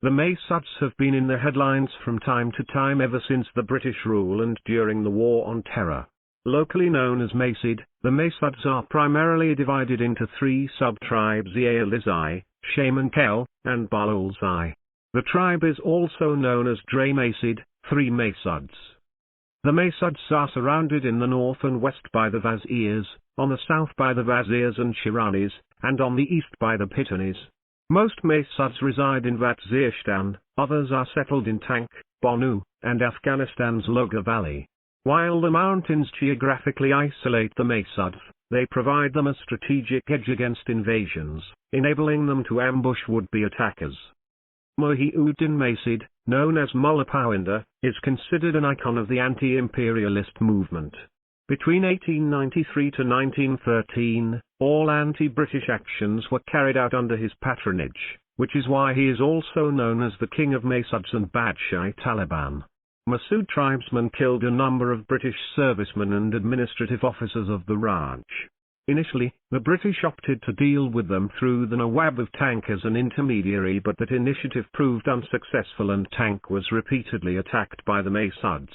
The Maysuds have been in the headlines from time to time ever since the British rule and during the War on Terror. Locally known as Maysid, the Maysuds are primarily divided into three sub-tribes: Ealizai, Shamankel, and Balulzai. The tribe is also known as Dre Maysid, three Maysuds. The Maysuds are surrounded in the north and west by the Wazirs, on the south by the Wazirs and Shiranis, and on the east by the Pitanis. Most Maysuds reside in Waziristan, others are settled in Tank, Bonu, and Afghanistan's Logar Valley. While the mountains geographically isolate the Maysuds, they provide them a strategic edge against invasions, enabling them to ambush would-be attackers. Muhyiddin Maysid, known as Mullah Powender, is considered an icon of the anti-imperialist movement. Between 1893 to 1913, all anti-British actions were carried out under his patronage, which is why he is also known as the King of Maysuds and Badshah-i-Taliban. Massoud tribesmen killed a number of British servicemen and administrative officers of the Raj. Initially, the British opted to deal with them through the Nawab of Tank as an intermediary, but that initiative proved unsuccessful and Tank was repeatedly attacked by the Maysuds.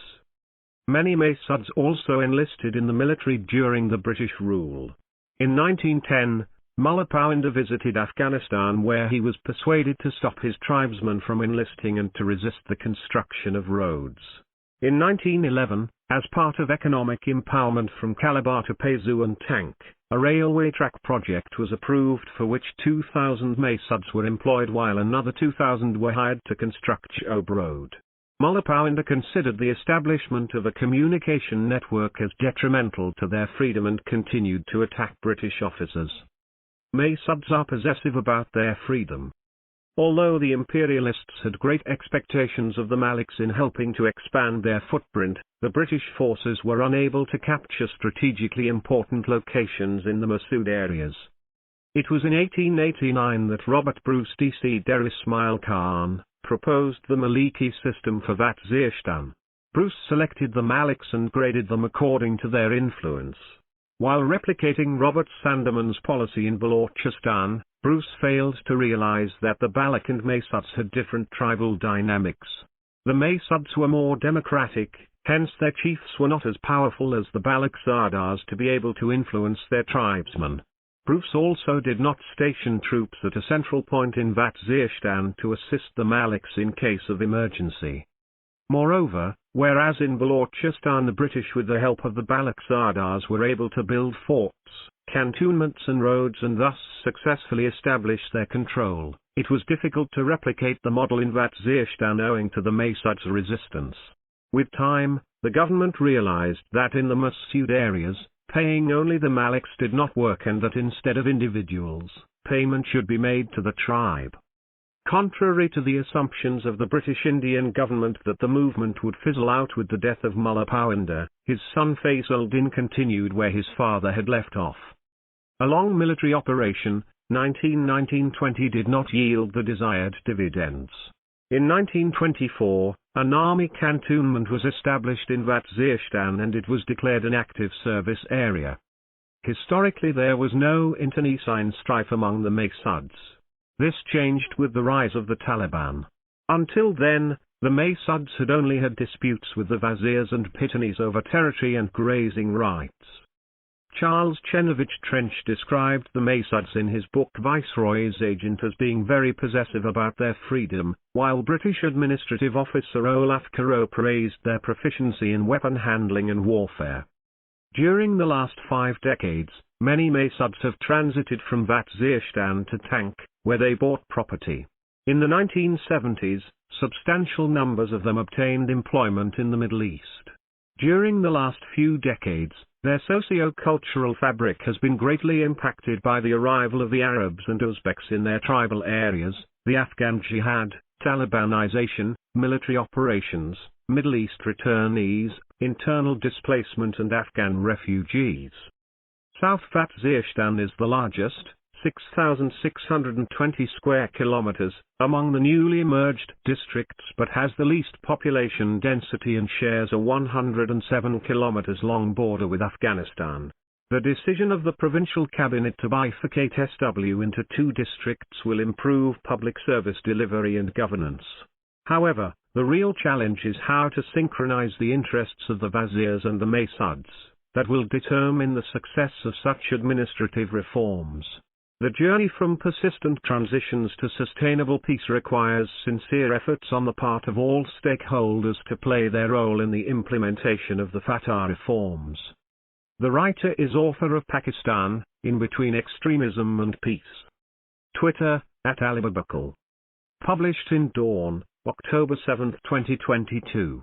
Many Maysuds also enlisted in the military during the British rule. In 1910, Mullah Powender visited Afghanistan, where he was persuaded to stop his tribesmen from enlisting and to resist the construction of roads. In 1911, as part of economic empowerment from Calabar to Paizu and Tank, a railway track project was approved for which 2,000 Maysuds were employed while another 2,000 were hired to construct Shob Road. Mullah Powender considered the establishment of a communication network as detrimental to their freedom and continued to attack British officers. Maysuds are possessive about their freedom. Although the imperialists had great expectations of the Maliks in helping to expand their footprint, the British forces were unable to capture strategically important locations in the Massoud areas. It was in 1889 that Robert Bruce D.C. Der Ismail Khan proposed the Maliki system for Waziristan. Bruce selected the Maliks and graded them according to their influence. While replicating Robert Sandeman's policy in Balochistan, Bruce failed to realize that the Baloch and Maysuds had different tribal dynamics. The Maysuds were more democratic, hence their chiefs were not as powerful as the Baloch Sardars to be able to influence their tribesmen. Bruce also did not station troops at a central point in Waziristan to assist the Maliks in case of emergency. Moreover, whereas in Balochistan the British with the help of the Baloch Sardars were able to build forts, cantonments and roads and thus successfully establish their control, it was difficult to replicate the model in Waziristan owing to the Maysuds' resistance. With time, the government realized that in the Massoud areas, paying only the Maliks did not work and that instead of individuals, payment should be made to the tribe. Contrary to the assumptions of the British Indian government that the movement would fizzle out with the death of Mullah Powender, his son Faisal-Din continued where his father had left off. A long military operation, 1919-20, did not yield the desired dividends. In 1924, an army cantonment was established in Waziristan and it was declared an active service area. Historically there was no internecine strife among the Maysuds. This changed with the rise of the Taliban. Until then, the Maysuds had only had disputes with the Wazirs and Pitanis over territory and grazing rights. Charles Chenovich Trench described the Maysuds in his book Viceroy's Agent as being very possessive about their freedom, while British Administrative Officer Olaf Carroll praised their proficiency in weapon handling and warfare. During the last 5 decades, many Maysuds have transited from Waziristan to Tank, where they bought property. In the 1970s, substantial numbers of them obtained employment in the Middle East. During the last few decades, their socio-cultural fabric has been greatly impacted by the arrival of the Arabs and Uzbeks in their tribal areas, the Afghan jihad, Talibanization, military operations, Middle East returnees, internal displacement and Afghan refugees. South Waziristan is the largest, 6,620 square kilometers, among the newly merged districts but has the least population density and shares a 107 kilometers long border with Afghanistan. The decision of the provincial cabinet to bifurcate SW into 2 districts will improve public service delivery and governance. However, the real challenge is how to synchronize the interests of the Wazirs and the Masuds, that will determine the success of such administrative reforms. The journey from persistent transitions to sustainable peace requires sincere efforts on the part of all stakeholders to play their role in the implementation of the Fatah reforms. The writer is author of Pakistan, In Between Extremism and Peace. Twitter, @alibabakal. Published in Dawn, October 7, 2022.